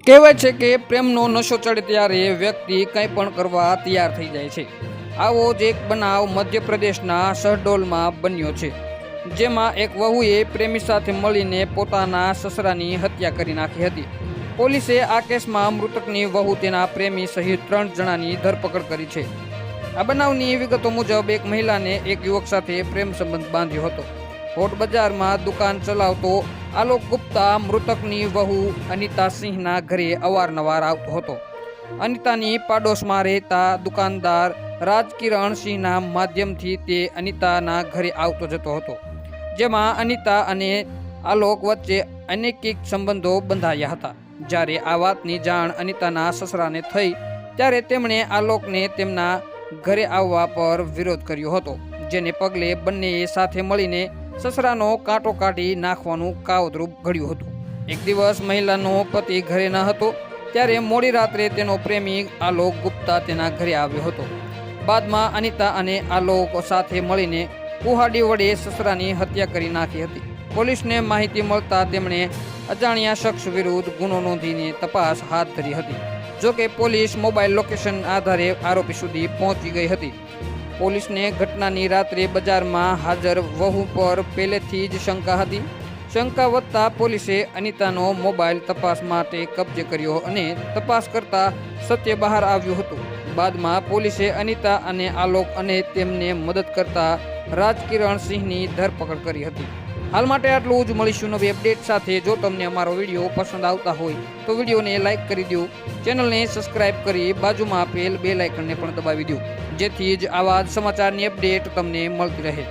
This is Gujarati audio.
કહેવાય છે કે પ્રેમનો નશો ચડે ત્યારે વ્યક્તિ કંઈ પણ કરવા તૈયાર થઈ જાય છે। આવો જ એક બનાવ મધ્યપ્રદેશના શહડોલમાં બન્યો છે, જેમાં એક વહુએ પ્રેમી સાથે મળીને પોતાના સસરાની હત્યા કરી નાખી હતી। પોલીસે આ કેસમાં મૃતકની વહુ, તેના પ્રેમી સહિત 3 જણાની ધરપકડ કરી છે। આ બનાવની વિગતો મુજબ એક મહિલાને એક યુવક સાથે પ્રેમ સંબંધ બાંધ્યો હતો। હોટ બજારમાં દુકાન ચલાવતો આલોક ગુપ્તા મૃતકની વહુ અનિતા સિંહના ઘરે અવારનવાર આવતો હતો। અનિતાની પાડોશમાં રહેતા દુકાનદાર રાજકિરણ સિંહના માધ્યમથી તે અનિતાના ઘરે આવતો જતો હતો, જેમાં અનિતા અને આલોક વચ્ચે અનૈતિક સંબંધો બંધાયા હતા। જ્યારે આ વાતની જાણ અનિતાના સસરાને થઈ ત્યારે તેમણે આલોકને તેમના ઘરે આવવા પર વિરોધ કર્યો હતો, જેને પગલે બંનેએ સાથે મળીને સસરાનો કાંટો કાઢી નાખવાનું કાવતરું ઘડ્યું હતું। એક દિવસ મહિલાનો પતિ ઘરે ન હતો ત્યારે મોડી રાત્રે તેનો પ્રેમી આલોક ગુપ્તા તેના ઘરે આવ્યો હતો। બાદમાં અનિતા અને આલોક સાથે મળીને કુહાડી વડે સસરાની હત્યા કરી નાખી હતી। પોલીસને માહિતી મળતા તેમણે અજાણ્યા શખ્સ વિરુદ્ધ ગુનો નોંધીને તપાસ હાથ ધરી હતી। જોકે પોલીસ મોબાઈલ લોકેશન આધારે આરોપી સુધી પહોંચી ગઈ હતી। પોલીસને ઘટનાની રાત્રે બજારમાં હાજર વહુ પર પહેલેથી જ શંકા હતી। શંકા વધતા પોલીસે અનિતાનો મોબાઈલ તપાસ માટે કબજે કર્યો અને તપાસ કરતા સત્ય બહાર આવ્યું હતું। બાદમાં પોલીસે અનિતા અને આલોક અને તેમને મદદ કરતા રાજકિરણ સિંહની ધરપકડ કરી હતી। હાલ માટે આટલું જ। મળીશું નવી અપડેટ સાથે। જો તમને અમારો વિડીયો પસંદ આવતા હોય તો વિડીયોને લાઇક કરી દો, ચેનલને સબસ્ક્રાઇબ કરી બાજુમાં આપેલ બેલ આઇકનને પણ દબાવી દો, જેથી જ આવા જ સમાચારની અપડેટ તમને મળતી રહે।